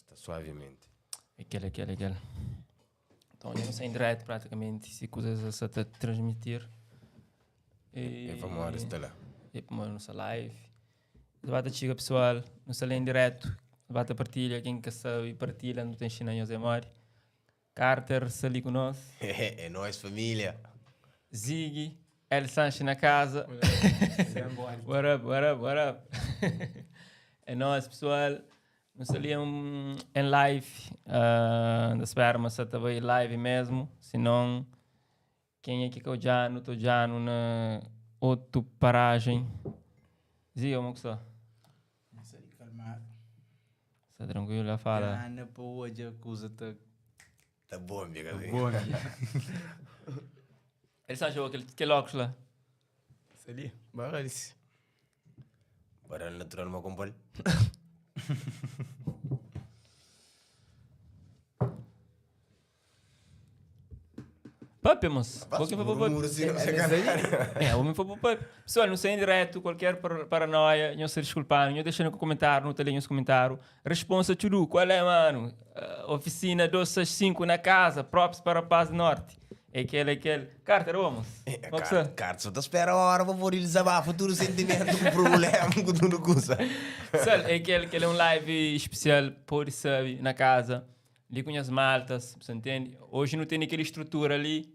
Está suavemente. Aquele. Então, eu não sei em direto praticamente se coisas a te transmitir. E vamos lá, está lá. E para nossa live. Bata chega pessoal, não se em direto. Bata partilha, quem quer saber partilha, não tem China em Mari. Carter, se ali conosco. É nós, família. Ziggy, El Sanches na casa. What up? É nós, pessoal. Nós ali em live. Da esperma, se estava em live mesmo. Senão, quem é que eu já não estou já na outra paragem. Ziggy, como que está? Não sei, calmado. Está tranquilo, fala. Ana, para hoje a coisa está... Tá bom, amiga. boa. El Sanches, aquele óculos lá. Isso ali, barulho-se. Para o natural, meu compadre. Papi, moço. Passa Qualquer por papi. muro, assim, não sei cara. É, o meu foi papi. Pessoal, não sei em direto, qualquer paranoia, não se desculpar, não deixem no comentário, não tem nos comentários. Responsa tudo, qual é, mano? Oficina 265 na casa, props para a Paz Norte. É aquele. Carter, vamos. Cara, só te espera a hora para pôr ele desabafo, todo o sentimento, com problema, com tudo coisa. Pessoal, é aquele é um live especial, pode saber, na casa. Ali com as maltas, você entende? Hoje não tem aquela estrutura ali,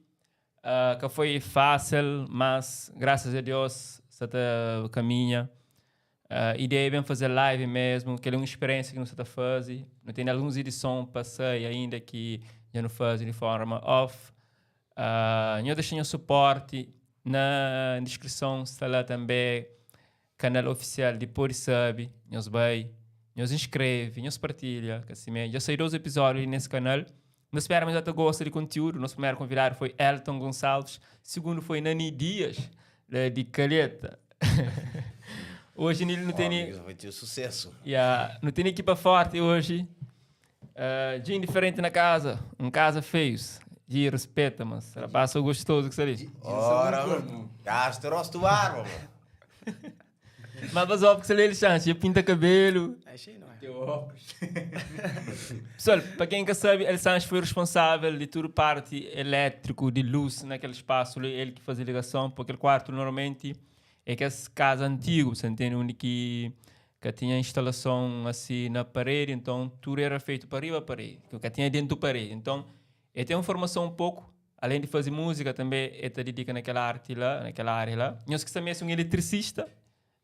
que foi fácil, mas graças a Deus, você caminha. A ideia é bem fazer live mesmo, que é uma experiência que não está fazendo. Não tem algumas edições passei ainda que já não fazem de forma off. Eu deixei o suporte na descrição, está lá também canal oficial de Por Sabe, nos vai, nos inscreve, nos partilha, assim mesmo. Já saíram 2 episódios nesse canal. Nós esperamos que você goste de conteúdo. Nosso primeiro convidado foi Elton Gonçalves, segundo foi Nani Dias, de Calheta. Hoje ele não tem... Vai ter sucesso. Não tem equipa forte hoje. Dia indiferente na casa, casa feios. Dia respeita, mas passa o gostoso que seria. Ora, gasta o rosto do ar, mano. Mas óbvio que se ele chance, já pinta cabelo. Achei, não é? Pessoal, para quem não sabe, El Sanches foi responsável de toda parte elétrico, de luz naquele espaço. Ele que fazia ligação, porque aquele quarto normalmente é que essa casa antiga, você entende, onde que tinha instalação assim na parede, então tudo era feito para arriba, parede, que tinha dentro da parede. Então, ele tem uma formação um pouco, além de fazer música, também ele se dedica naquela área lá. Nós que também é um eletricista,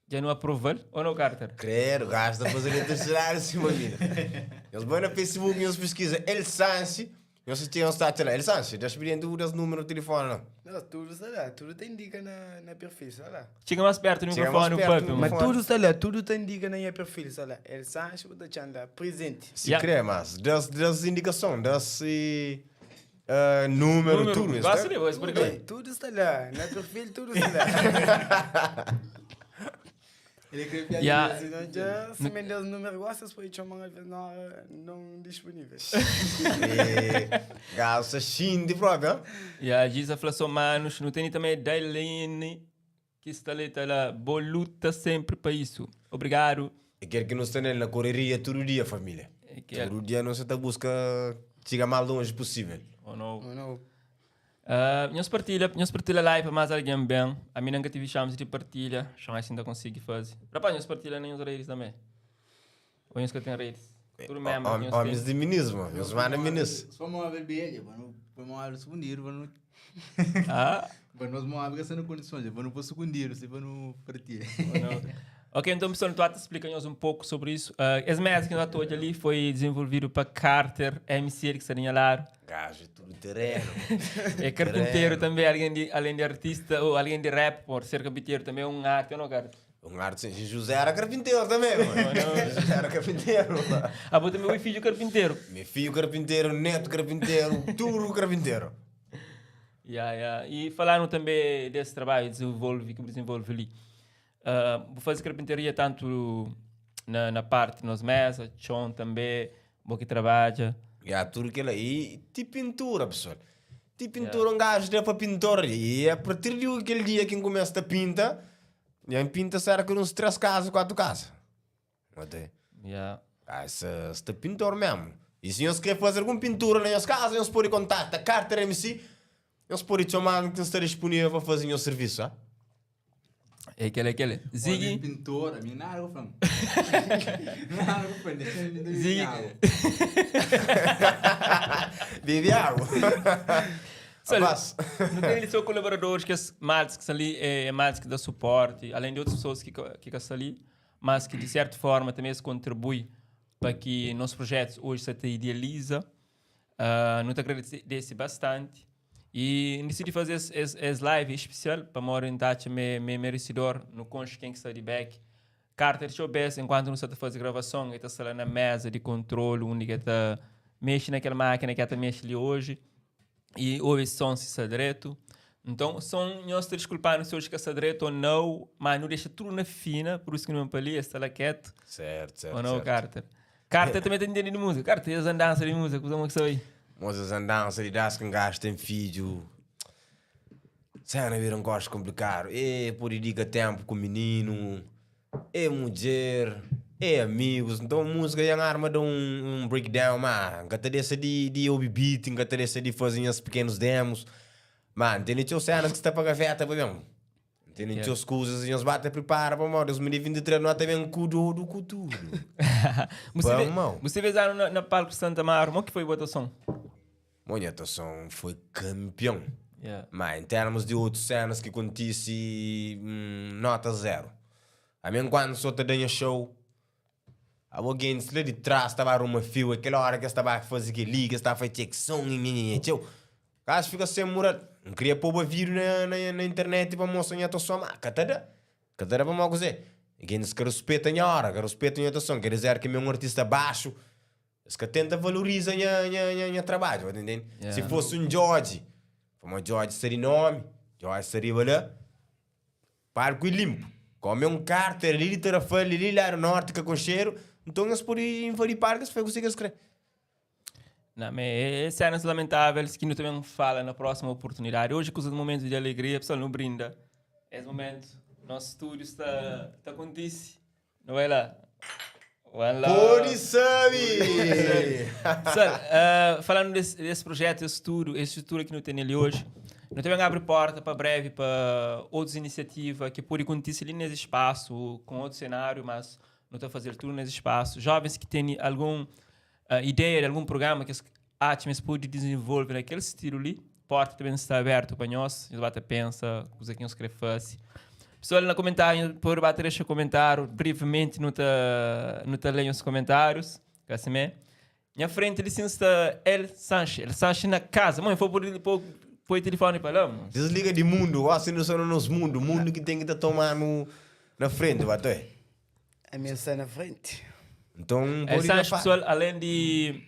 já não aprovou, ou não, Carter? Credo, gasta fazer eletricidade assim, meu vida. Eles vão no Facebook e eles pesquisam El Sanches. Eles têm um site lá, El Sanches, já experimentam o número de telefone, não? Não, tudo está lá, tudo tem dica na perfil, está lá. Chega mais perto do Chega microfone, mais o perto papo. do Mas Mas tudo está lá, tudo tem dica na minha perfil, está lá. El Sanches, vou deixar lá, presente. Se crê, mas das indicações, das número, tudo isso. Gosta de voz, por quê? Tudo está lá, na perfil tudo está lá. Ele queria Yeah. assim, não já, se me der os números, gostas, pode chamar não disponíveis. Gasta xinde próprio. E a Giza falou assim, manos, não tem também Dailene, que está lá, boa luta sempre para isso. Obrigado. E quer que nós tenhamos na correria todo dia, família. Todo dia nós está busca chegar mais longe possível. Oh, não. Não. Nós partilha live para mais alguém bem. A mim nunca tive chance de partilha. Chama assim ainda consegui fazer. Rapaz, nós partilha nem os redes também. Ou nós que tem redes. Tudo mesmo. Homens de minismo, eles vão na minis. Se for uma bebê, vamos lá esconder, vamos nós abrir essa condições, vamos para esconder, se vamos partir. Ok, então, pessoal, tu explica-nos um pouco sobre isso. Esse mês que nós estamos ali foi desenvolvido para Carter, MC, que se alinhalar. Gajo, tudo terreno. É carpinteiro também, além de artista, ou além de rap, por ser carpinteiro também é um arte, não, Carter? Um arte, José era carpinteiro também, mano. José era carpinteiro. Vou também o filho carpinteiro. Meu filho carpinteiro, neto carpinteiro, tudo carpinteiro. E falaram também desse trabalho que desenvolve ali. Vou fazer carpintaria tanto na parte nos mesas, chão também, vou que trabalha. Tudo aquilo aí, tipo pintura, pessoal. Tipo pintura, um gajo deu para pintor. E a partir de aquele dia que começa a pinta, e a pinta será que uns 3 casas, 4 casas. Até. Esse pintor mesmo. E se nós queremos fazer alguma pintura na nossa casa, nós podemos contactar a Carter MC, nós podemos chamar que está disponível para fazer o serviço. Ah? É aquele. Olha, Ziggy. pintor, a mim nada, eu falo. Nada, eu falo. Ziggy. Vive água. Não tem ali seus colaboradores, que as maltes que estão ali, maltes que dão suporte, além de outras pessoas que estão ali, mas que de certa forma também se contribui para que nossos projetos hoje se idealiza. Não te agradeço bastante. E decidi fazer esse live especial para me orientar meu merecedor no concho quem está de back. Carter Showbiz, enquanto não está a fazer gravação, ele está lá na mesa de controle, onde ele está mexe naquela máquina que ele mexe ali hoje. E ouve som se está direto. Então, são nós te desculpar se hoje que está direto ou não, mas não deixa tudo na fina, por isso que não me pali, está lá quieto. Certo. Ou não, Carter? Carter também tem entendendo de música. Carter, as andanças de música, como é que aí? Mas as andanças de das que um gajo tem filho. Cena vira um gosto complicado. Por dedica tempo com o menino. Mulher. Amigos. Então a música é uma arma de um breakdown, man. Gata dessa de ouvir beating, gata dessa de fazer uns pequenos demos. Man, tem as cenas que está para gaveta, para mesmo. Tem as coisas e uns bate prepara para mal. 2023 não tem um cudo do cultura. Você vê na palco Santa Amaro, como que foi a votação? Minha atuação foi campeão. Yeah. Mas em termos de outras cenas que acontece, nota 0. A mim quando só te dei show, alguém de trás estava a uma fio, aquela hora que estava a fazer que liga, estava a fazer que som, o caso fica sem moral. Não queria pôr o vídeo na internet para mostrar a atuação, mas catada para mal dizer. Alguém que respeita a hora, que respeita a atuação, quer dizer que é um artista baixo, que tenta valorizar o trabalho, tá entendendo? Yeah. Se fosse um George, como George seria nome, George seria lá, parco e limpo. Como é um Carter, ali Tarafel, ali aeronáutica com cheiro, então eles podem invadir parques, foi o que você escrever. Não, mas cenas lamentáveis que não também fala na próxima oportunidade. Hoje, com os momentos de alegria, a pessoa não brinda. Esse momento, nosso estúdio está acontece, não é lá? Pode sabe! Falando desse projeto, esse estúdio que não tem ali hoje, não também abre porta para breve para outras iniciativas que podem acontecer ali nesse espaço, com outro cenário, mas não está a fazer tudo nesse espaço. Jovens que têm alguma ideia de algum programa que as pode desenvolver naquele estilo ali, porta também está aberta para nós, a gente pensa, coisa que nós queremos fazer. Pessoal, no comentário, por bater este comentário, brevemente, não está lendo os comentários. Assim mesmo. Minha frente, licença, El Sanches na casa. Mãe, foi por o telefone para lá. Desliga de mundo, assim não são nos mundo, mundo que tem que estar tomando na frente, bater. A minha está na frente. Então, El Sanches, pessoal, além de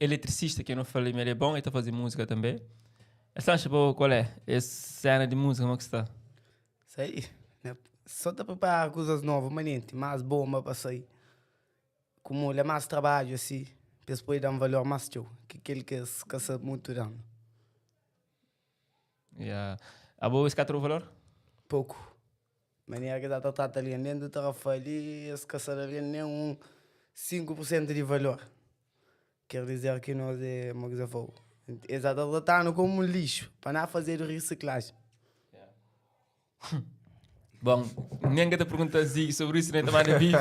eletricista, que eu não falei, mas ele é bom, ele está fazendo música também. Sanches, qual é? Essa cena de música, como é que está? Isso aí. Né? Só está preparar coisas novas, manente, mais bomba para sair. Como ele é mais trabalho, assim, para depois dar um valor mais teu, que aquele que se muito dando. Yeah. A boa esse o valor? Pouco. Maneira que está tratando ali dentro do trabalho ali, esse caçador ali nem 5% de valor. Quer dizer que nós é uma coisa boa. Eles estão tratando como um lixo, para não fazer reciclagem. Bom, ninguém te pergunta assim sobre isso, nem tomar de bife.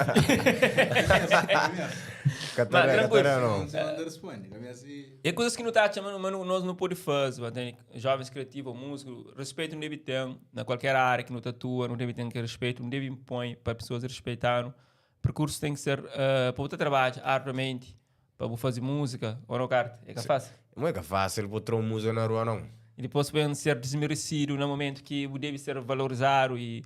É coisas que não está chamando, mas nós não podemos fazer. Jovens criativos, músicos, respeito não deve ter, na qualquer área que não atua, não deve ter que respeito, não deve impor para pessoas respeitarem. O percurso tem que ser para você trabalhar arduamente, para fazer música, ou não, Carter? É que é fácil? Não é que é fácil botar uma música na rua, não. E depois pode ser desmerecido no momento que deve ser valorizado e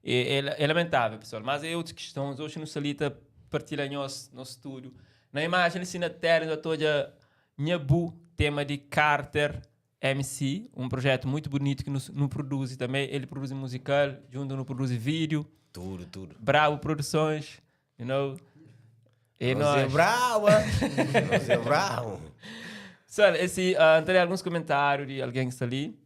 é lamentável, pessoal. Mas é outra questão. Hoje no Salita partilha no estúdio. Na imagem, assim, na tela, toda Nhabu, tema de Carter MC, um projeto muito bonito que nos produz também. Ele produz musical, junto no produz vídeo. Tudo. Bravo Produções, you know. E nós é bravo, nós é bravo. Pessoal, tem alguns comentários de alguém que está ali.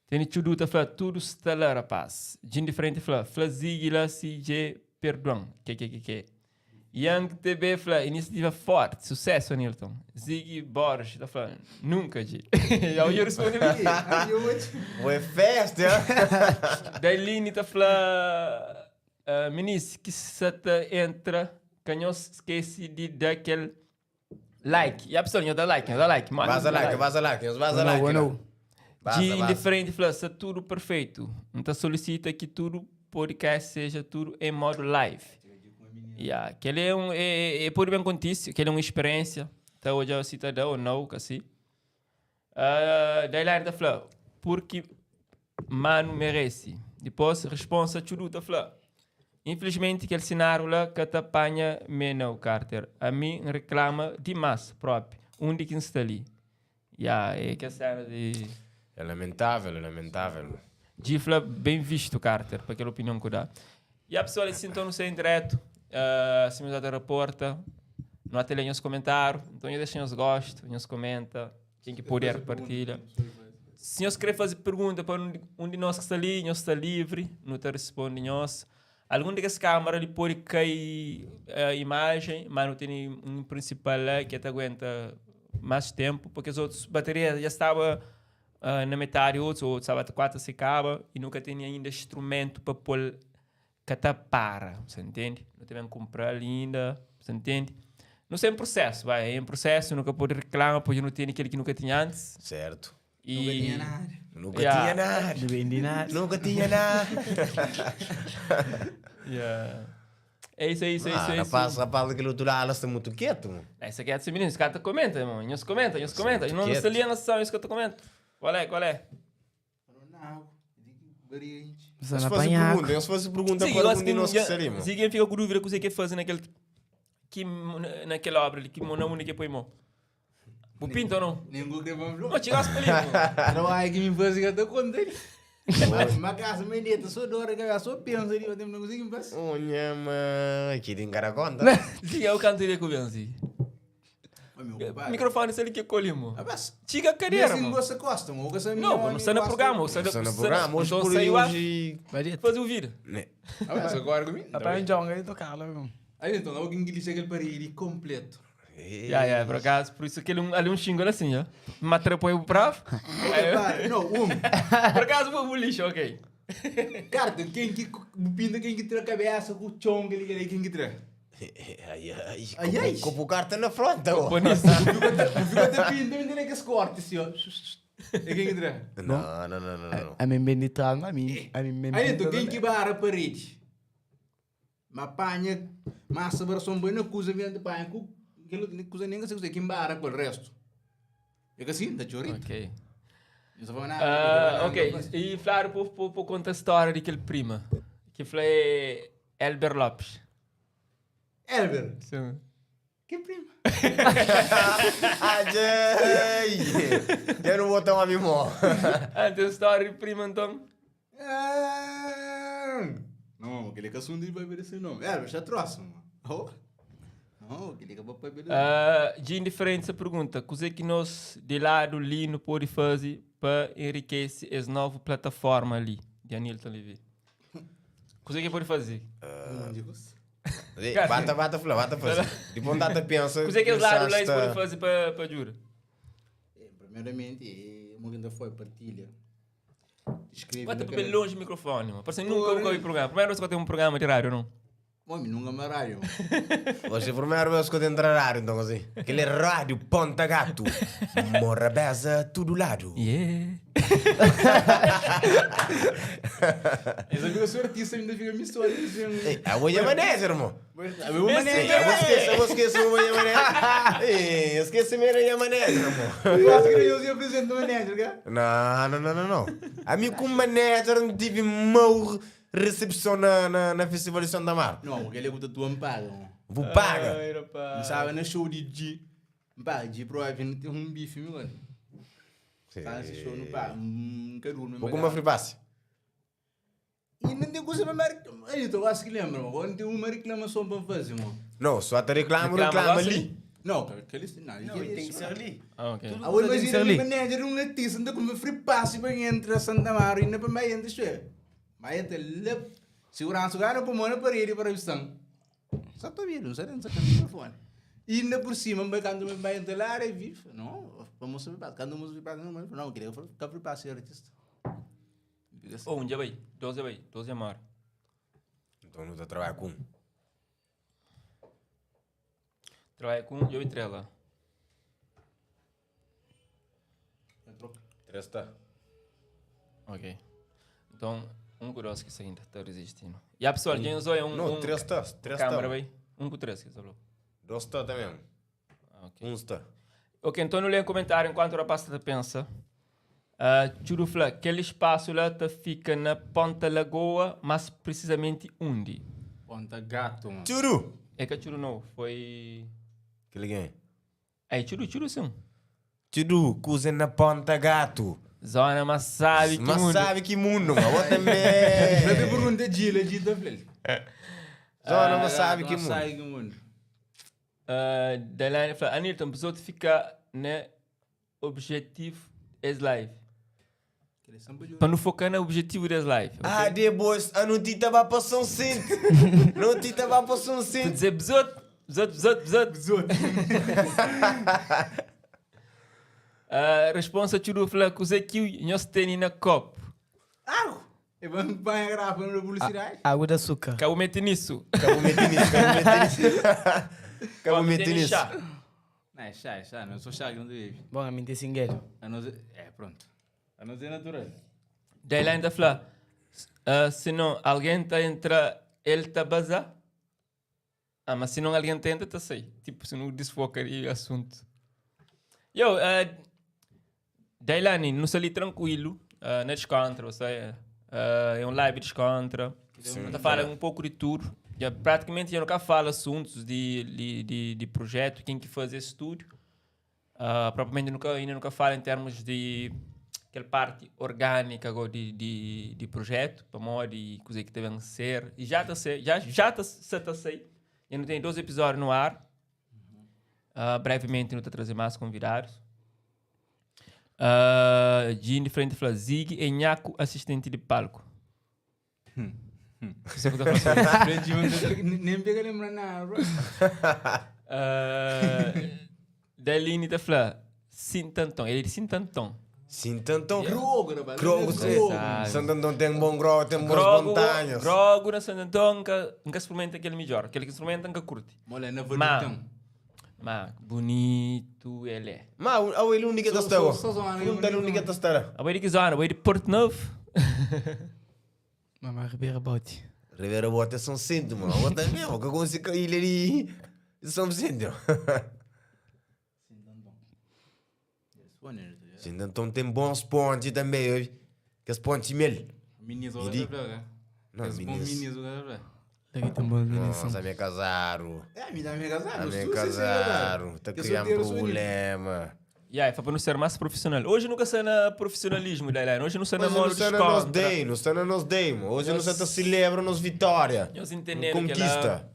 Tem tudo, tá falando, tudo está lá, rapaz. De diferente, fala, Flazigila, CJ, perdão. Que. Young TB fala, iniciativa forte, sucesso, Nilton. Ziggy Borges, tá falando, nunca, G. E aí eu respondi, Foi festa, daí Lini tá falando, ministro, que se te entra, que não esquece de dar aquele like. E a pessoa não dá like, mano. Vaza like. De indiferente, fala, se tudo perfeito. Então solicita que tudo podcast seja tudo em modo live. Yeah, que ele é por bem contício, que ele é uma experiência. Então hoje é cidadão ou não, assim. Daí lá ele fala, porque mano merece. Depois responsa tudo, tá falando. Infelizmente aquele cenário lá que te apanha menos, Carter. A mim reclama demais próprio. Onde que está ali? Yeah, é que a cena de... É lamentável. Gifla bem visto, Carter, para aquela opinião que dá. E a pessoa se sentou no seu direto, se me dá da reporta, não até nos comentários, então eu deixo nos gosto, nos comenta, quem que puder partilha. Se nós querem fazer pergunta para um de nós que está ali, nós está livre, não está respondendo nós. Algum dessas câmeras ele pode cair a imagem, mas não tem um principal lá que até aguenta mais tempo, porque as outras baterias já estavam na metade, outros estava até 4 se acaba e nunca tinha ainda instrumento para pôr que até para, você entende? Não tivemos que comprar ainda, você entende? Não sei em processo, vai, é em processo, nunca pode reclamar, porque não tem aquele que nunca tinha antes. Certo. E... Nunca tinha nada. Não vendi nada. Nunca tinha nada. É isso. Rapaz, aquele outro lado está muito quieto. Essa aqui é esse menino, os caras comentam, irmão. Nos comenta. Não está ali a nação, isso que eu estou comentando. Qual é? Se fosse pergunta para algum de nós que seria, se alguém fica com dúvida, o que é fazer naquela obra ali, que não é que põe mão. O pinto ou não? Ninguém que vamos Não, chegasse para ali. não há que me fazer que eu estou contando. Mas casa menina, sou dora que eu sou pensa ali, eu tenho um negocinho para. Olha, mãe, que tem cara conta. Sim, eu cantaria com o Benzi. O microfone se ele que colhe, mo. Chica cadeira, mo. Não, não está no programa. Está no programa, hoje por hoje. Fazer o vídeo. Agora comigo. Apanha John, ele toca lá. Aí então, alguém que lhe aquele parede completo. Por acaso, por isso que ele ali xingo assim, ó. Matra põe o bravo. Não, Por acaso, vou lixo, ok. Cara, quem que pinta, quem que tira a cabeça, com o chong ali, quem que tira? Ai, com o carta na fronte. Não fica até pinta, eu direi que as cortes, senhor. E quem que tira? Não. A mim bendital, a mim. Aí então, quem que barra a parede? Mas apanha, massa, versão boa, não acusa, vem de panha, aquilo não acusa ninguém, você quem barra com o resto. É que assim, da chorita. Ok. Não ok, e claro, por contar a história daquele prima, que foi Elber Lopes. Elber? Sim. Que prima? Eu não vou tomar mimó. Tem história de prima, então? Não, aquele que assunto vai ver esse nome. Elber, já trouxe, mano. Não, aquele que vai ver. De indiferente pergunta, o que nós, de lado ali, não pode fazer para enriquecer as novas plataformas ali, de Anilton Levi? O que pode fazer? Bata fazer. Depois data pensa. O que os lados lá podem fazer para jura? Primeiramente, uma ainda foi partilha. Escreve. Bata para bem longe do microfone, mano. Parece que nunca ouvi programa. Primeira vez que eu tenho um programa de rádio, não? Homem, nunca me rádio. Você primeiro vez que eu tenho rádio, então assim. Aquele rádio Ponta Gato. Morabeza, tudo lado. Yeah. Eu sabia que eu sou artista, ainda fica me história. Eu vou chamar nessa, irmão. Eu vou esquecer o meu mané. Esqueci meu mané, irmão. Eu acho que eu ia apresentar o manager, cara. Não. A mim como manager não tive mal recepção na Festival de Santa Mar. Não, porque ele é o tua paga. Vou paga. Não sabe, na show de G. Paga, G provavelmente tem um bife, meu mano. Tá, esse show não paga. Vou como free pass. E não tem coisa para marcar. Aí, então, acho que lembra, mano. Não tem uma reclamação para fazer, mano. Não, só te reclama ali. Não, aquele sinal. Tem que ser ali. Ok. Agora imagina o manager, um artista, anda com uma free pass para entrar a Santa Maria, ainda para meio, anda cheio. Mas entra lá, Segurança ganha para mano para ele para a visão. Só estou vendo, não sei nem se o telefone. E ainda por cima, quando me vai entrar, é vivo. Não, vamos subir para quando vamos subir para não, queria ficar para ser artista. Oh, dia vai. 12 vai. 12 é maior. Então não está a trabalhar com. Trabalha com eu e 3 lá. 3 está. Ok. Então, curioso que isso ainda está resistindo. E a pessoa, quem usou é Não, 3 está. 3 câmera, está. vai. Com 3 que você falou. 2 está também. Ok. 1 está. Ok, então não lê um comentário enquanto o rapaz está pensa. Churufla, aquele espaço lá fica na Ponta Lagoa, mas precisamente onde? Ponta Gato, mano. Churu! É que a Churu não, foi... Que liguei. É, Churu sim. Churu, cozinha na Ponta Gato. Zona, mas sabe que Mas mundo. sabe que mundo, mano. Eu Não também. tem pergunta de Gila, de Dublin. Zona, mas sabe que mundo. Sabe que mundo. Daí fala, Anilton, pessoa fica no objetivo das live. Para não focar no objetivo das live. Okay? Ah, depois, a notícia vai para São Cinto. Notícia vai para São Tu Cinto. dizer besot. Responsa Churufla, que você que nós tem na copo. E vamos para a grava na publicidade. Água de açúcar. Acabo meter nisso. Acabou metendo nisso. Não, é chá, não sou chá que não deve. Bom, a mim tem singueiro. É, pronto. A não ser natural. Daí lá ainda fala, se não alguém está entra, ele está bazar. Mas se não alguém tenta, está sair. Tipo, se não desfoca aí o assunto. Eu, daí lá, não sou ali tranquilo, na descontra, ou seja, é um live descontra. Está falando um pouco de tudo. Praticamente eu nunca falo assuntos de projeto, quem que faz esse estúdio. Propriamente ainda nunca falo em termos de aquela parte orgânica de projeto, para modo de coisa que devem ser. E já está a sair. Eu não tenho 2 episódios no ar. Brevemente não estou a trazer mais convidados. De frente fala Zig e Nhaco, assistente de palco. Isso é o que eu estou fazendo. Nem pega lembrar nada, bro. Daí está falando Sintantão. Ele diz Sintantão. Sintantão. Crogo, Crogo, Santantão tem um bom grogo, tem boas montanhas. Grogo na Santantão nunca experimenta aquele melhor. Aquele que experimenta nunca curte. Olha, na Mas verdade, bonito ele é. Mas ele única da estada. só zona, Não tem única da estada. A de que zona? A de Porto Novo. Mamãe Ribeira Bote. Rivera Bota é São Cinto, mano. Eu também, que eu consigo cair ali de São Cinto. Sintantão tem bons pontos também, hoje. Que as pontes mel. Minis ou Idi. outra, Não, Esse bom minis. minis ou outra. Daqui tem boa organização. Nossa, me casaram. Me dá me casar. Me casaram. Tá criando problema. E aí, foi para não ser mais profissional. Hoje nunca sei na profissionalismo, Dailan. Hoje não sei na modo Mas não nos dei, nos dei. Hoje não se celebra nos vitória. Nós entendemos que Conquista.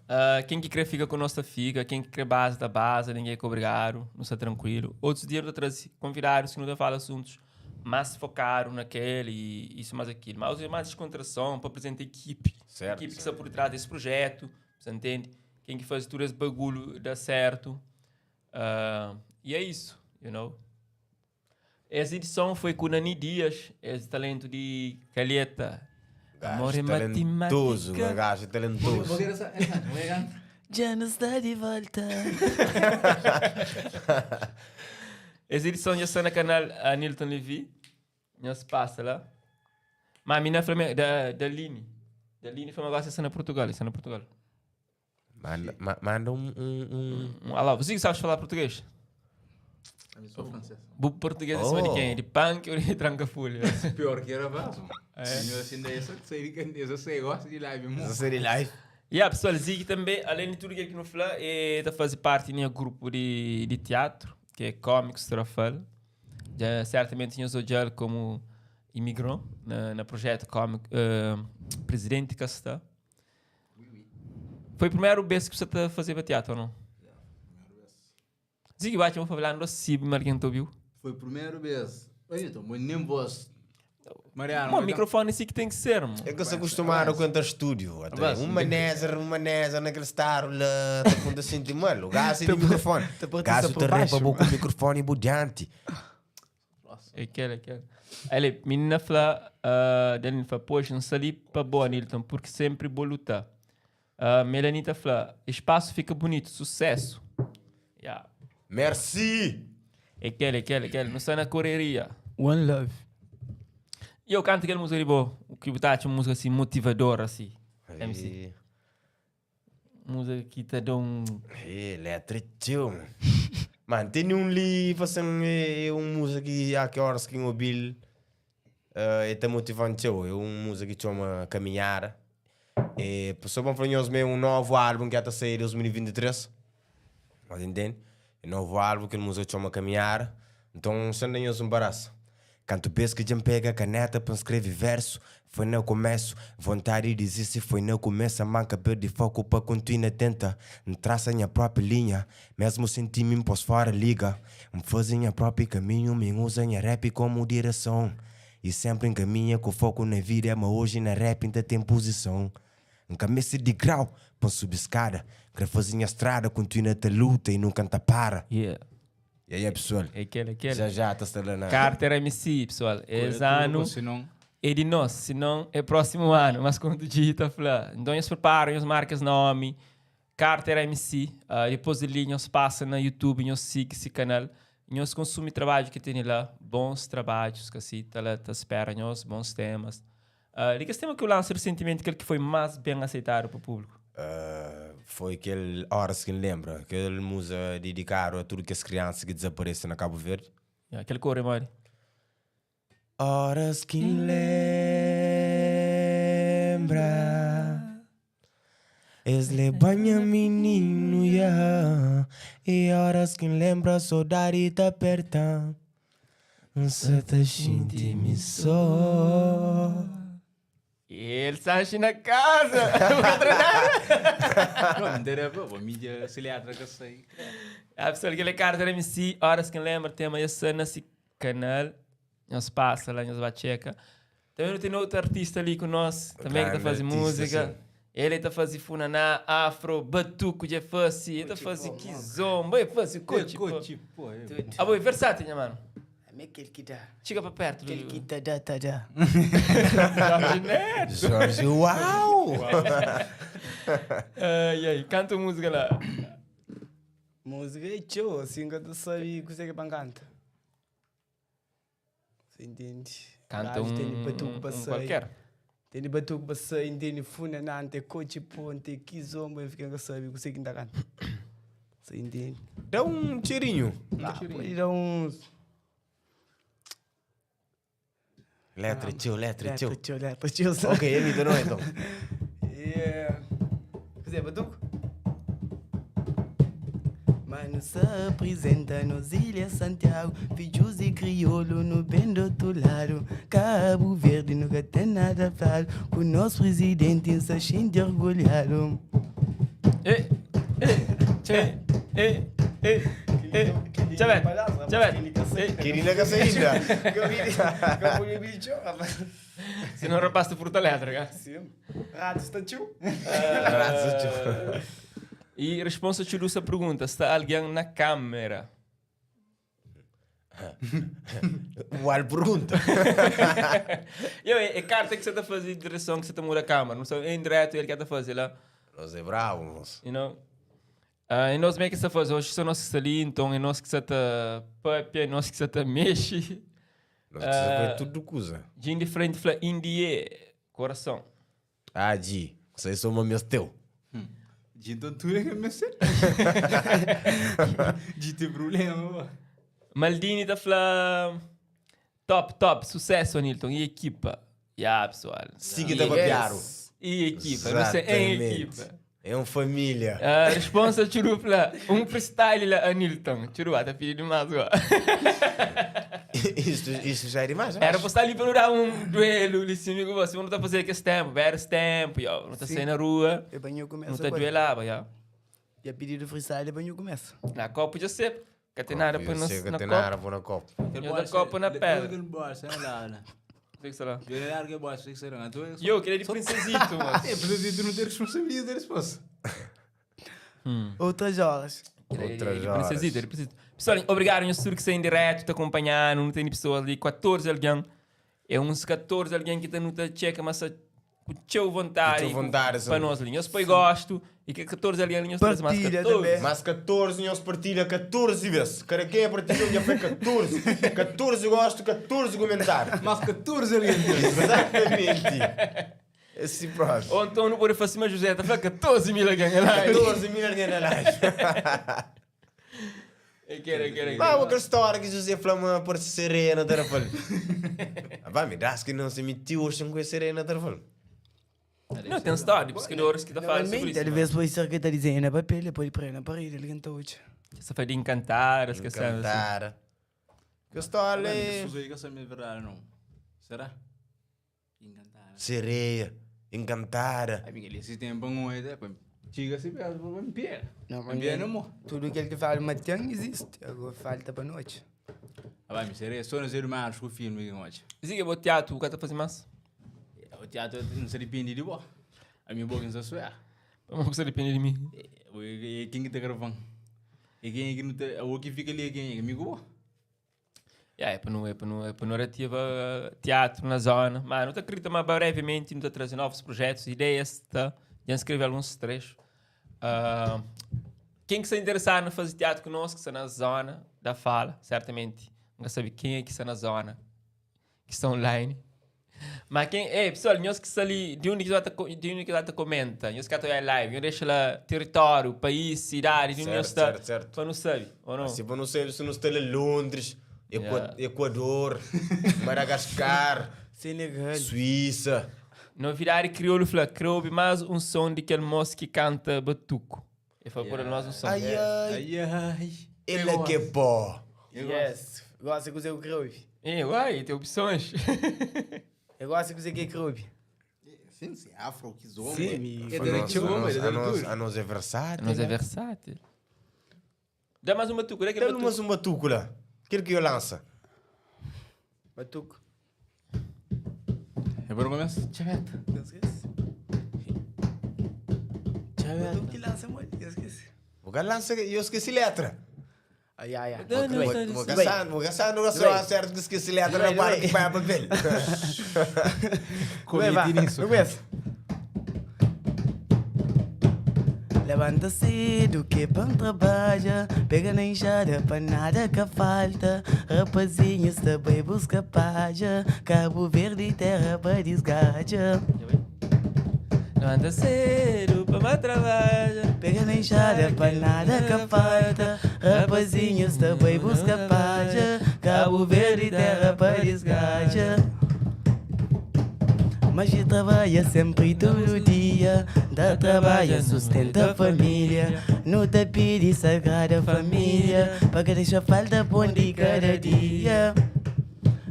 quem que quer fica com nossa fica, quem que quer base da base, ninguém é obrigado, não está tranquilo. Outros dias eu trago convidados que não falam assuntos, mas focaram naquele e isso mais aquilo. Mas hoje é mais descontração para apresentar equipe. Certo, Equipe que está por trás desse projeto, você entende? Quem que faz tudo esse bagulho dá certo. E é isso, you know? Essa edição foi com o Nani Dias, esse talento de Calheta. Amor é talentoso, matemática. gajo talentoso. Vou querer essa. Já nos dá de volta. Essa edição já está no canal Anilton Levi. Não se passa lá. Mas a minha foi da Line. Da Line foi uma coisa está na Portugal. Está na Portugal. Manda um... Alô, você sabe falar português? Eu sou francês. O português é de quem? De punk ou de tranca-folha? Pior que era vaso. Eu assim, daí eu sei, gosto de live. Essa seria live. E a pessoal Zig também, além de tudo que aqui no Fla, está fazendo parte de um grupo de teatro, que é Cómicos Trafal. Já certamente tinha usado já como imigrante no projeto Cómico Presidente Castá. Foi a primeira vez que você está fazendo teatro ou não? Zig bate, vou falar no Cib, mas quem viu? Foi a primeira vez. Olha, então, mas nem vos. Mariano, Mano, microfone assim que tem que ser, mano. É que eu sou acostumado com o estúdio. Até uma nézer naquele estado lá. Tá com assim de mano. Gasto de microfone. Gasto de repa com o microfone budiante. Aquele. Ele, menina fala, dele fala, poxa, não sali para boa, Nilton, porque sempre vou lutar. Melanita fala, espaço fica bonito, sucesso. Yeah. Merci. Aquele, não está na correria. One love. E eu canto aquela música de boa, o que tá uma música assim, motivadora, assim. MC. Música que te dá um... Letra tio. Mano, tem ali fazendo música que há que horas que eu ouvi e tá motivando teu. É uma música que chama Caminhar. E pessoal vão falar um novo álbum que está a sair em 2023. Mas entende? É um novo álbum que a música chama Caminhar. Então, sem nenhum embaraço. Canto penso que já pega a caneta para escrever verso. Foi no começo, vontade de dizer se foi no começo. A manca perde foco para continuar tenta. Me traça a minha própria linha, mesmo senti-me pós fora liga. Me faz a minha própria caminho, me usa a minha rap como direção. E sempre encaminha com foco na vida, mas hoje na rap ainda tem posição. Cabeça de grau, para subir escada. Quero fazer a minha estrada, continua a luta e nunca tá para. Yeah. E aí, pessoal? Aquele. Já está instalando. Carter MC, pessoal. Esse ano Senão, é de nós, senão é próximo ano. Mas quando digita, fala. Então, eles preparam, eles marcam nome. Carter MC. Depois de nós passa no YouTube, nós siga esse canal. Nós consumimos trabalho que tem lá. Bons trabalhos, que assim, tá espera nós, bons temas. E que tema que eu lancei recentemente, aquele que foi mais bem aceitado para o público? Foi aquele horas que me lembra, aquele música dedicado a tudo que as crianças que desaparecem na Cabo Verde. Aquele cor, Mari. Horas que lembra, esle banha menino, yeah. E horas que lembra, saudade tá perto, se te senti-me só. Ele está na casa! pronto, era a mídia auxiliar que sei. A pessoa que ele Carter MC, horas que lembra, tema esse nesse canal. Nós passa lá, nós bacheca. Também tem outro artista ali com nós, também que está fazendo música. Sim. Ele está fazendo funaná, afro, batuco, já faz, ele está fazendo kizomba, ele faz coach. pô. Ah, boi, versátil, né, mano? É aquele que dá. Chega para perto. Aquele que tá. Jorge, uau! E aí, canta música lá. Música é tchau, assim que tu sabe que você canta. Você entende? Canta Tem batuco para sair. qualquer. Tem batuco para sair, tem funaná, tem coach, tem kizomba, fica que sabe que você canta. Você entende? Dá um tirinho. Pode dar uns... Letra tio. Tchau. Ok, ele de novo então. Fazer batuco? Mano, se apresenta nos Ilha Santiago, filhos e crioulo no bem do outro lado. Cabo Verde nunca tem nada falado, com o nosso presidente em se sente orgulhado. Querida que saída. Se não rapaste fruta elétrica. Sim. Rato está tio. E resposta a essa pergunta, está alguém na câmera? Qual pergunta? É carta que você está fazendo, direção que você está muda a câmera. Não sei, é indireto ele que está fazendo lá. Nós é bravo, moço. You know? E nós como é que você faz hoje? São nós que está ali, então é nós que você está papia, é nós que você está mexe. Nós precisamos tudo coisa. De de frente, fala indie, coração. Ah, Gi, vocês são uma teu. De tontura que me sei. De ter problema, Maldini está falando top, sucesso, Nilton, e equipa. Pessoal. Siga da papiaro. E equipa, você é em Exatamente. equipa. É uma família. A resposta, Churupla, freestyle lá, Nilton. Churupa, tá pedindo mais agora. Isso já era mais. Era para estar ali para dar duelo, assim, com você. Não está fazendo esse tempo, vários tempos, não está saindo na rua. E banho começa. Não está duelando, E a pedido freestyle, banho começa. Na copa já sei. Catenara põe na copa. na copa. Eu da copa na pele. Explica isso lá. Generar que é boa, sei que será. Eu queria de princesito, mas. É, precisa não ter responsabilidade da resposta. Outras horas. Outras horas. Princesito. Pessoal, obrigado, eu sou que em direto, te acompanhando, não tem pessoas ali, 14 alguém. É uns 14 alguém que está no checa, mas com teu vontade. Para nós ali. Eu depois gosto, e que 14 alguém, eu mais Partilha 14. também. Mas 14 nós partilha 14 vezes. Cara, quem partilhou já foi 14. 14 gosto, 14 comentários. Mas 14 ali. Exatamente. Esse próximo. Ou então não pode fazer mais José, tá falando 14 mil alguém lá. 14 mil alguém na live. Eu quero. Mas aquela história que José falou por serena, tá falando. Vai me dar que não se metiu hoje com serena, tá falando. Não, tem história de pesquisadores que estão falando sobre isso. Às vezes pode ser que está dizendo na papel, depois prende na parede, ele canta hoje. Essa foi de encantar, as questões assim. Cantar. Que história Olha, é... isso aí que essa é verdade, não. Será? Encantada. Sereia, encantada. Aí, Miguel, esse tempo não é, depois. Chega se pega, vou me pé. Não, Me pé não morre. tudo aquilo que fala matão existe, agora falta para noite. Ah, vai, me seria só nos irmãos com o filme que hoje. Diga que o teatro, o que está fazendo mais? O teatro não se depende de boa. A minha boca não se suia. Vamos que depende de mim. Quem que está gravando? E quem que não está... O que fica ali é quem? Amigo boa. É para não ativa teatro na zona. Mas não te acredito, mas brevemente não te trazer novos projetos, ideias, tá? Já escrevi alguns trechos. Quem que está interessado em fazer teatro conosco, que está na zona da fala, certamente. Não sabe quem é que está na zona, que está online. Mas quem... pessoal, nós que está ali, de onde que está comenta, nós que está em live, eu deixo lá território, país, cidade, de onde nós está, certo. para não saber, ou não? Se você não sabe, se não está em Londres, Yeah. Equador, Madagascar, Senegal. Suíça. Novidade crioulo, criou mais um som de aquele moço que canta batuco. Ele foi por nós um som. Ai, ai, Ai. ele é que é bom. Yes. Gosta de usar o crube. Uai, tem opções. Eu gosto de usar o crube. Sim, sim, afro, que zoma. Sim, É direito homem, é direito. A nós é versátil. Nós é versátil. Dá mais um batuco, é aquele Dá-lhe batuco. mais um batuco lá. Aquele que eu lança. Batuco. É para começar? Chaveta. Não esquece. Batuco que lança muito, eu esqueci. O cara lança e eu esqueci letra. Ai, ai, ai. Vou gastar no só certo que esqueci letra na parte que vai a papel. Vai, nisso. começa. Levanta cedo que pão trabalha, pega na enxada pra nada que falta. Rapazinhos também busca palha, Cabo Verde terra pra desgaja. Levanta cedo, para trabalhar. Pega na enxada pra nada que falta. Rapazinhos também busca palha, Cabo Verde terra pra desgaja. Mas que trabalha sempre e todo dia, dá trabalho, sustenta a família. No tapete de sagrada família, paga deixa falta pão de cada dia.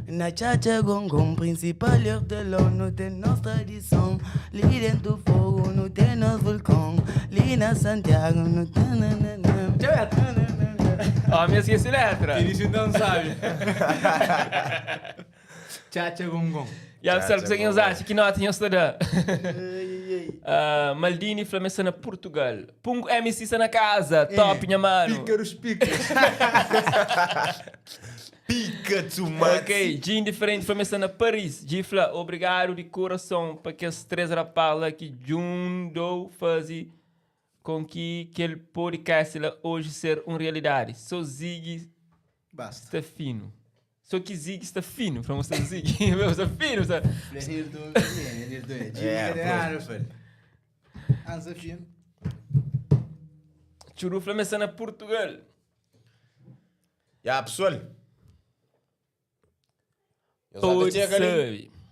Na chacha gongom, principal hortelão, não tem nossa tradição. Ali dentro do fogo, não tem nosso vulcão. Ali na Santiago, não tem nananã. Ó, me esqueci letra. Início não sabe. Tchacha gongong. E a pessoa que você usa, que não tinha estudado. Ai, ai. Maldini, Flamengo na Portugal. Pungo MC na casa, top, minha mano. Pícaros. Pikachu, mano. Ok, de indiferente, Flamengo na Paris. Gifla, obrigado de coração para que as três rapazes que juntam fazem com que aquele podcast hoje ser uma realidade. Sou Zig Basta. está fino. Só que Zig está fino, para mostrar Zig. Está fino, sabe? Churu Flamengo na Portugal. Já, pessoal.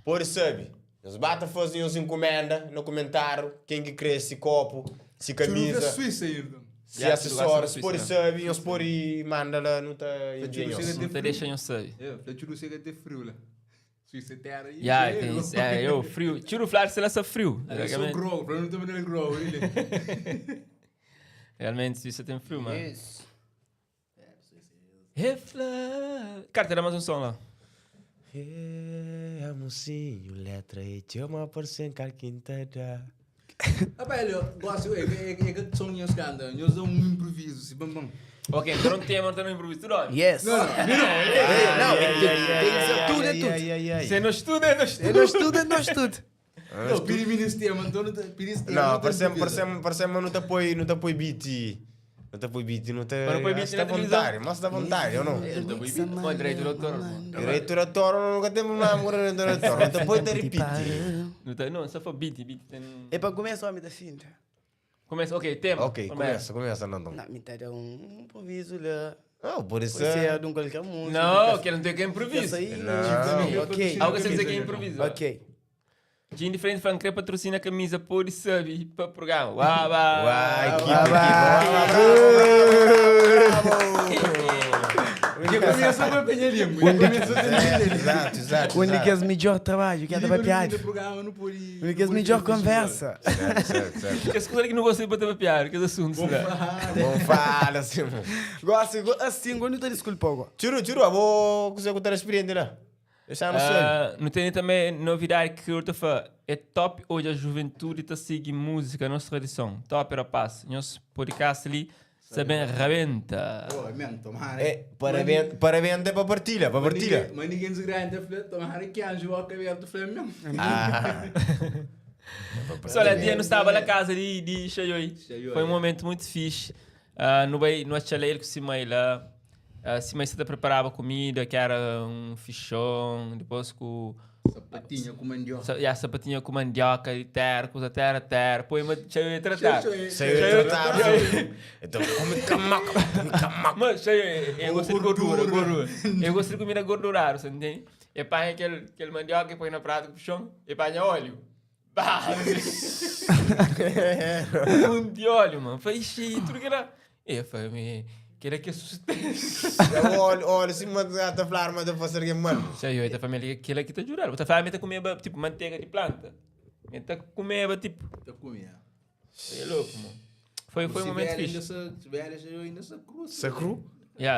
Por sabe. Eles batem fazer uns encomenda no comentário. Quem que quer esse copo, se camisa, Suíça, Irdo. se acessórios. Por sabe, eles por e manda lá, não tá engenhoso. Não te deixa eu saber. Eu tiro chega de frio lá. Suíça terra aí. Já, tem isso. Eu frio. Tiro o flare se ela está frio. Eu sou grow, para não ter maneira grow. Realmente, Suíça tem frio, mano. Refla. Cara, terá mais um som lá. É, mocinho, letra e chama por sem carquintada. Rapaz, eu gosto, é que são minhas cantas, eu sou improviso, se bam. Ok, então não tem, não improviso. Tu não. Yes. Não, Tem que ser tudo, é tudo. Você não estuda, não estuda. Eu não estudo, não estudo. Não, pedi ministério, então Não, parece não te apoio beat. Não te apoio beat, não te... Mas não põe beat na televisão? Mas dá vontade, ou não? Bom, direito do autor. Direito do autor, nunca temos nada com direito do autor. Não te apoio te repetir. Não, só for beat tem... É para começar o homem da finta. Começa, ok, tema. Ok, começa, não. Não, me tá um improviso lá. Não, por isso... Pode ser de qualquer música. Não, que não tem que improviso. Isso aí. Não. Ok. Algo que você dizer que é improviso. Ok. De indiferente, falando que patrocina a camisa por sub para o programa. Uau, Uai, que Porque começa a pegar língua. Exato. O único que é o melhor trabalho, que é da piada. O único que é o melhor conversa. Certo. Que as coisas que não gostei de bater piada, que assuntos. Bom, fala, Simão. Gosto, assim, quando tu desculpa agora. Tiro, vou conseguir contar a experiência lá. Deixa no sonho. Não tem também novidade que eu te falo. É top hoje a juventude está seguindo música, nossa tradição. Top era passo. Nosso podcast ali, sabem, rebenta. Pô, mesmo, tomara. Parabéns até para partilha. Mas ninguém se grande, tomara que anjo o cabelo do flame mesmo. Só olha, dia não estava na casa de Xaioi. Foi um momento muito fixe. No achaleiro com o Simai lá. Simai se preparava comida, que era um fichão, depois com... Sapatinho com mandioca. Sapatinho com mandioca e terra, coisa terra. Põe uma Xaioi tratar. Saiu tratado. Então, come camaca. Mas eu gostei de gordura. Eu gostei de comida gordurada, você entende? E põe aquele mandioca e põe na prata com o chão e põe óleo. De óleo, mano. Falei, ixi, tudo que era... Eu falei, que era que assustei. Olha, assim, mas está a falar, mas eu faço alguém mano. Sei, eu, a família, aquilo aqui está jurando. Você fala, me tá comendo, tipo, manteiga de planta. Me tá comendo, tipo... Eu comia. É louco, mano. Foi um momento fixe. Se vier, eu ainda sou cru. Sacru?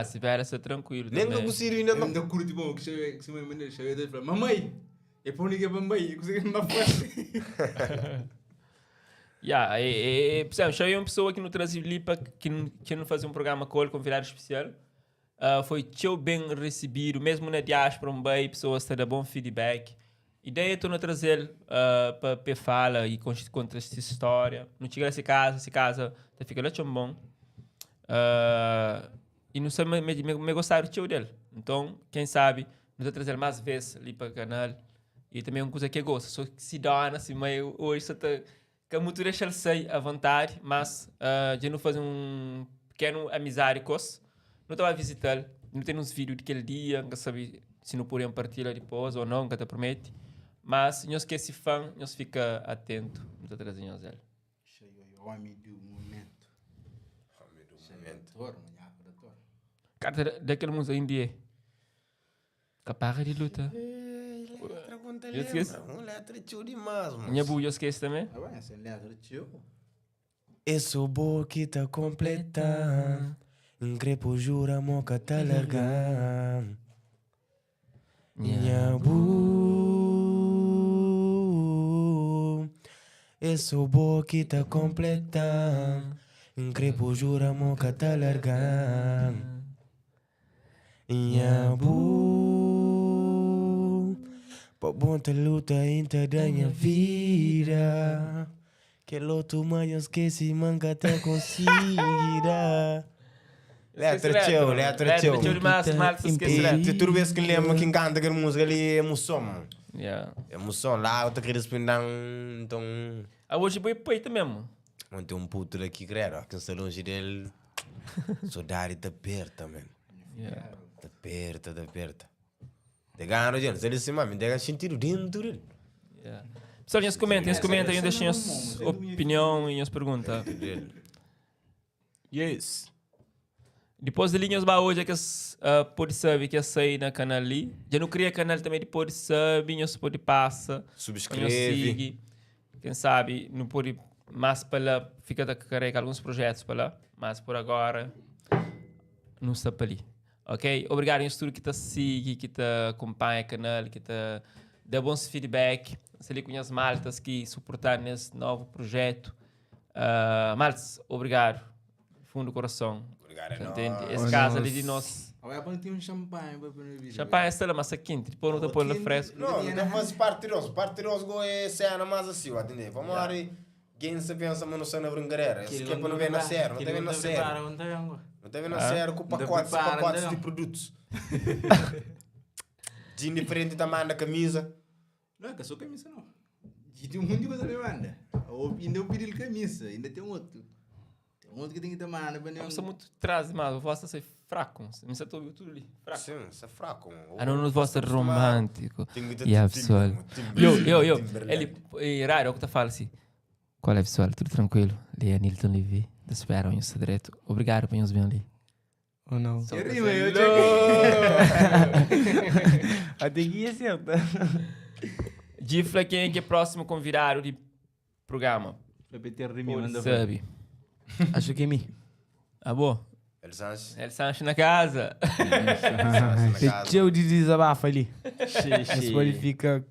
Se vier, essa tranquilo Nem que eu também. consigo ainda não. Ainda cru, tipo, que se me manda, eu falo, mamãe, é por ninguém mamãe, eu consigo uma força. Por uma pessoa que no Brasil que não fazia um programa com ele, convidado especial. Foi tão bem recebido, mesmo na diáspora, pessoas estão dando bom feedback. A ideia é tornar trazer para fala e contar essa história. Não chega a se casa, fica lá tão bom. E não sei, me gostaram dele. Então, quem sabe, não trazer mais vezes ali para o canal. E também é uma coisa que eu gosto. Só que se dá, assim, mas hoje só está... Que muito deixa ele sair à vontade, mas já não faz um pequeno amizade com ele. Não estava a visitar, não tem uns vídeos daquele dia, não sabe se não poderiam partilhar depois ou não, que te promete. Mas nós que é fã, nós fica atento, não está trazendo ele. O homem do momento. Cara, daquele música ainda capaz de luta. Eu esqueci. Letra tio demais, mano. Minha buia, eu esqueci também. Essa letra tio. Esse boa que tá completa. Increpo jura moca tá largando. Minha bu. Esse boa que tá completa. Increpo jura moca tá largando. Minha bu. Pra bom te luta ainda da minha vida. Que luto mais eu esqueci, manca até conseguirá. Letra teu. Letra teu demais, mal se esquecer. Tu vês que lembra quem canta aquela música ali, é emoção, mano. Yeah. Emoção, lá eu te queria responder, então... Hoje foi peito mesmo. Mano, tem um puto aqui, creio, que está longe dele. Saudade te aperta, mano. Te aperta. Te ganha, gente. Ele se mama, te ganha sentido dentro dele. Pessoal, eles comentam e deixem a sua opinião e as perguntas. Yes. Depois de linhas ba hoje é que pode saber que sair na canal ali. Já não cria canal também de pode saber, nós pode passa, subscreve. Quem sabe não pode mais para lá, fica da carrega alguns projetos para lá, mas por agora não está para ali. Ok? Obrigado em tudo que está seguindo, que está acompanha o canal, que está dá bons feedback. Se ele conhece maltas que suportar nesse novo projeto. Maltas, obrigado. Fundo do coração. Obrigado, é Entende? nóis. Esse caso ali de nós. Agora põe um champanhe para ver vídeo. Champanhe é essa massa quente. Depois não está pondo fresco. Não, não faz partiroso. Partiroso é cena mais assim, entendeu? Vamos lá e quem se pensa, mas não sai na brincadeira. Esse que é para não ver na série, não tem ver na série. Não tem ver na série com pacotes de produtos. De diferente tamanho da camisa. Não, é só camisa não. Tem um monte de coisa me manda. Ainda eu pedi camisa, ainda tem um outro. Tem um outro que tem que tomar na banheira. Eu sou muito atrás, mas eu posso ser fraco. Me sento tudo ali. Fraco. Sim, isso é fraco. Não vou ser romântico. E Yeah, pessoal. Eu. Ele, raro, o que tu fala assim. Qual é, pessoal? Tudo tranquilo? Ali é Nilton Levi. Te espero em seu direito. Obrigado por nos ver ali. Ou não? Eu rimo, eu Até que é certo. Gifla, quem é que é próximo convidado de programa? Repetir rimo, Pode manda sabe. Acho que é mim. Ah, bom. El Sanches. El Sancho na casa. Deixa de desabafo ali. Esse pode ficar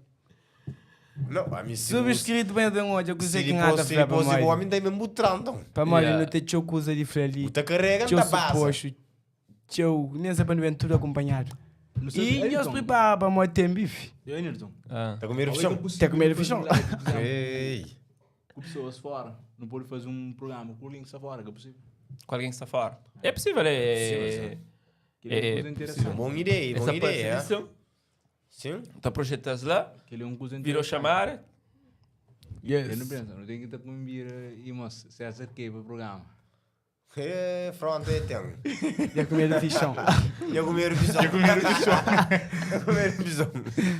Não, a mim se subscrito bem de onde eu se sei que ele nada fosse para o mais. homem daí mesmo butrando. Para mais Yeah. não ter teu coisa de ali. O tá carrega Teu tá passa. suposto. Teu nem sabendo bem tudo acompanhado. Não sei, E Ayrton. nós preparamos para mais ter bife. Eu, Ayrton. Ah. Tá com medo de Tá com medo de fichão? Ei. Com pessoas fora. Não pode fazer um programa com links fora, que é possível. Com alguém que está fora. É possível, é. Que ele é uma coisa interessante. Boa ideia, Essa boa ideia. participação. Sim. Tá projetando lá. Que ele é uma coisa Virou interessante. chamar. Eu não penso, não tem que estar com e mas se acerquei para o programa. É, pronto, é tem. Já com medo de fichão. Eu comer o bisão. Eu comer o bisão.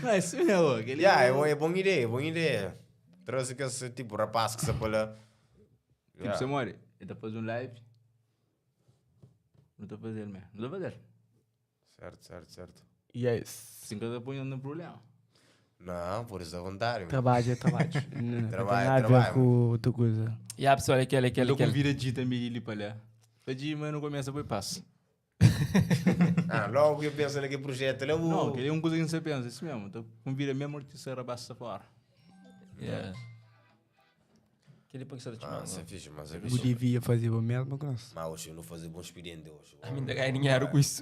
Não, é isso mesmo. Aquele É boa ideia, boa ideia. Trouxe que esse tipo rapaz que se pula. Tipo, você morre. Ele está fazendo live. Não está fazendo mesmo. Não está fazendo. Certo. Yes. Assim que eu estou ponhando no problema. Não, por isso é vontade. Trabalho. Não tem nada a ver Trabalho. com outra coisa. E a pessoa, aquele. Estou com viradinha também ali para lá. Pedi, mas não começa a passa. Logo eu penso naquele projeto. Não, aquele é uma coisa que você pensa. Isso mesmo. Estou com vira mesmo artista basta fora. Yeah. Aquele põe que você te manda. Isso é fixe, mas é Eu fixe. devia fazer o mesmo que nós. Mas hoje eu não fazer bom expediente hoje. A mim ganha dinheiro com isso.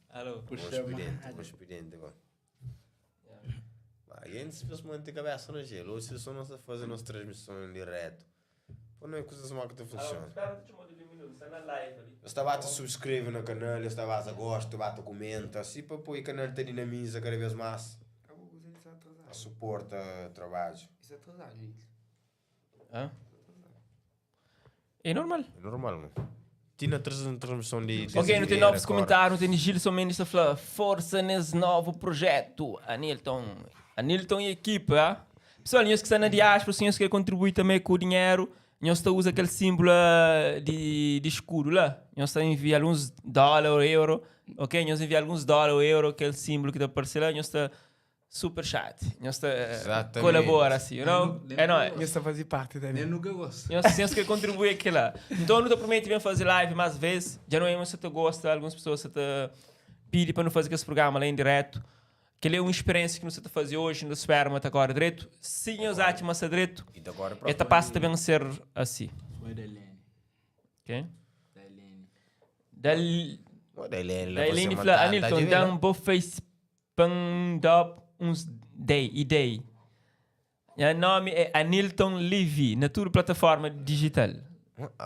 Alô? Bom expediente. A gente se fosse manter a cabeça no gelo. Hoje se só não se fazer nossa transmissão em direto. Pô, não é coisa mal que funciona. Eu estava a te subscrever no canal, eu estava a gosto, estava a comenta, assim para pôr o canal te dinamiza cada vez mais. A suporta o trabalho. Isso é atrasado, gente. Hã? É normal. É normal, não? Tinha transmissão de... Ok, não tem novos comentários, não tem Gilson Mendes a falar força nesse novo projeto. Anilton e equipa. Ah? Pessoal, nós que estão na diáspora, nós que contribuem também com o dinheiro, nós usa aquele símbolo de escudo lá. Nós envia alguns dólares ou euro, ok? Nós envia alguns dólares ou euro, aquele símbolo que está aparecendo lá, nós está super chat. Nós colabora assim, you know? É nóis. Eu estou a fazer parte também. Eu nunca gosto. Nós que contribuir aqui lá. Então, não promete vir fazer live mais vezes. Já não é mais se tu gosta, algumas pessoas se pedem para não fazer esse programa lá em direto. Que ele é uma experiência que não se está fazer hoje, no esperma está agora direito. Sim, os átomos está direito. E tá passa também a ser assim. Foi da Helene. Ok? Da Helene. Da Helene fala, Anilton, dá um bom face pan uns day. O nome é Anilton Levy, na tua plataforma digital.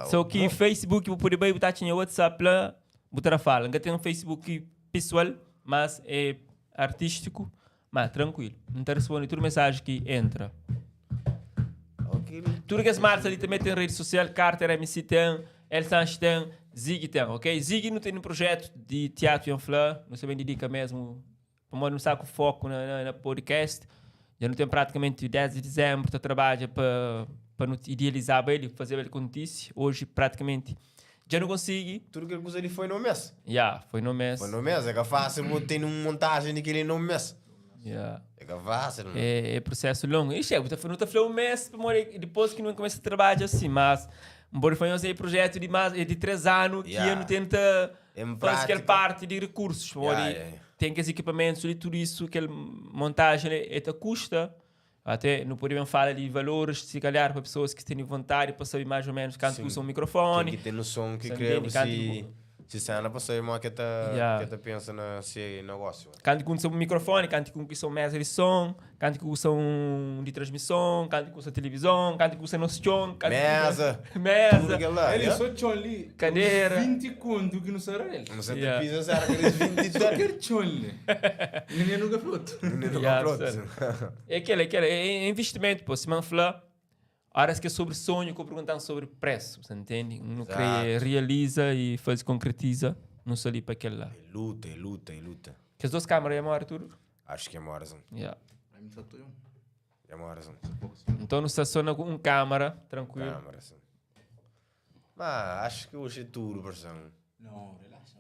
Só que Facebook, vou poder botar tinha WhatsApp lá, botar a fala. Ainda tem um Facebook pessoal, mas é artístico, mas tranquilo. Não está respondendo toda mensagem que entra. Tudo que as marcas ali também tem rede social, Carter MC tem, El Sanches tem, Ziggy tem, ok? Ziggy não tem um projeto de teatro em Flá, não se bem dedica mesmo, para não saco foco na podcast. Já não tem praticamente 10 de dezembro, está trabalha para não idealizar ele, fazer ele com notícia. Hoje praticamente já não consigo. Tudo que ele ali foi no mês. Foi no mês. Foi no mês, é que fácil, tem uma montagem daquele no mês. Yeah. É que fácil, não É processo longo. E chega, não está falando um mês, depois que não começa a trabalhar assim, mas Embora foi um projeto de 3 anos que Yeah. não tenta Em fazer aquela prática. parte de recursos. Yeah. Tem que os equipamentos e tudo isso, aquela montagem custa. Até não podemos falar de valores, se calhar, para pessoas que têm vontade para saber mais ou menos quanto Sim. custa um Tem microfone. que ter noção que Você creve entende? se cena para saber mais que Yeah. tá pensa nesse negócio. Quanto custa um microfone, quanto custa uma mesa de som, quanto custa um de transmissão, quanto custa televisão, quanto custa nosso chão, Mesa. Tudo mesa, aquilo lá. Ele yeah? só tinha ali Cadeira. 20 conto que não será ele. Não sei Yeah. te pisa, será aqueles 20 Só quer tinha ali. Ninguém nunca falou. Não É aquele, é investimento, pô. Se man falar, horas que é sobre sonho, que eu perguntando sobre preço, você entende? Não Exato. cria, realiza e faz, concretiza, não só ali para aquele lá. Luta. Que as duas câmaras é maior, tudo? Acho que é uma horazão. Yeah. Para mim só tô eu. É uma horazão. Então não estaciona com câmara, tranquilo. Câmara, sim. Mas acho que hoje é tudo, versão. Não, relaxa.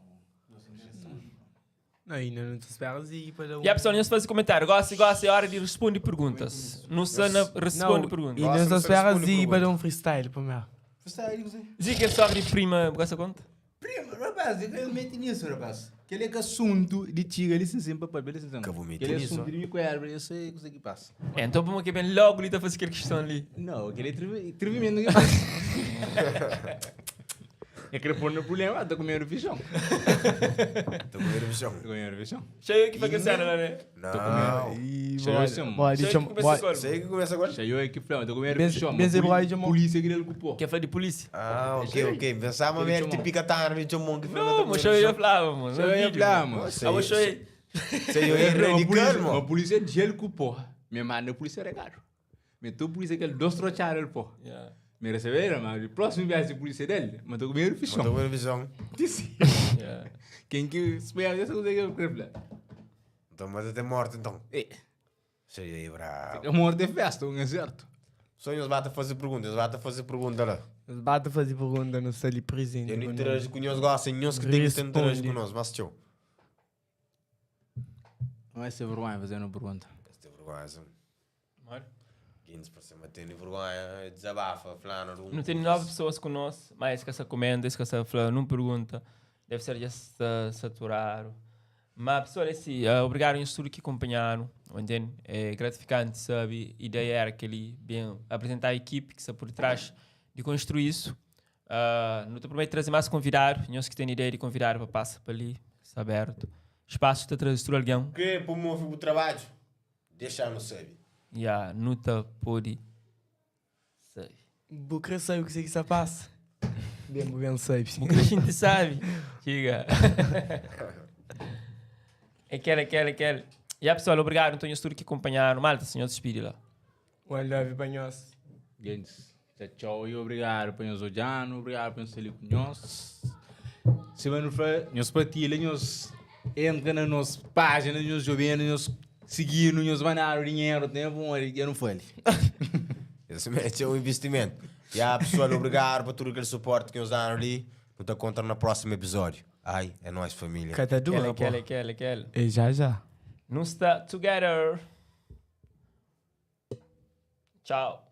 Não, ainda não te esperas e para E a pessoa não se faz comentário. Gosta, é hora de responder perguntas. Não se responde perguntas. ainda Gosta, não te esperas responde e perguntas. para um freestyle para mim. Você aí, você. Diz que é só de prima, gosta conta? Prima, rapaz, ele mete nisso, rapaz. Aquele é assunto de tiga, ele se sempre para beleza. Que eu vou meter Aquele nisso, assunto de mim com a árvore, eu sei o que passa. É, então vamos aqui bem logo ali, tá fazendo aquela questão ali. Não, aquele é trevimento que passa. É que pôr no problema, tá comendo bichão. Tô com erupção. Tá comendo bichão. Cheio que foi que cena, né? Não. Sei que começa agora. Cheio aqui, flama, tá comendo Benze- bichão. benze boy de mão. Polícia que ele ocupou. Quer falar de polícia? Ah, ok. Pensava Ele mesmo que chamou. te pica tarde, de um que Não, mas eu ia falar, mano. Cheio aí, flama. Ah, vou cheio. Sei eu ia radical, Uma mano. polícia de ele ocupou. Minha mãe polícia era caro. Mas tu polícia que ele dois trocharam ele, pô. Yeah. Me receberam, mas o próximo viagem de polícia dele, mas tô comendo Tô bichão. com erupção. Disse. Yeah. Quem que espera isso consegue revelar? Então, mas até morto, então. Sei aí, bravo. É morte de festa, não é certo? Sonhos bata fazer perguntas, bata fazer pergunta lá. Bate fazer pergunta no sali presente. Eu não interajo com nós, gostam, nós que tem que ter interagir com nós, mas tchau. Não é ser vergonha fazer uma pergunta. Este é vergonha, assim. Mano, 15% tem vergonha, desabafa, falando. não tem 9 pessoas conosco, mas que essa comenda, que essa falando, não pergunta. Deve ser já saturado. Mas, pessoal, assim, obrigado em tudo que acompanharam. Entende? É gratificante, sabe? A ideia era que ele bem apresentar a equipe que está por trás de construir isso. Não te prometo trazer mais convidados. Nós que têm ideia de convidar para passar para ali, está aberto. Espaço está trazer alguém. Que promove o trabalho, deixa no sabe. E a nuta pode sabe. Bucra sabe o que se passa. Bem sabe. O que a gente sabe. Chega. Aquele. E a pessoal, obrigado. Então, tudo que acompanharam. Malta, senhor, despide lá. One love para nós. Gente, tchau e obrigado para nós olhando, obrigado por estar ali com nós. Se não for, nós partilhamos, nós entramos na nossa página, nós jogamos, nós seguimos, nós mandamos dinheiro, tempo, eu não falei. Esse é um investimento. E a pessoal, obrigado por todo aquele suporte que nos dão ali. Não te contar no próximo episódio. Ai, é nóis, família. Cada duas, pô. Aquele. E já. Não está together. Tchau.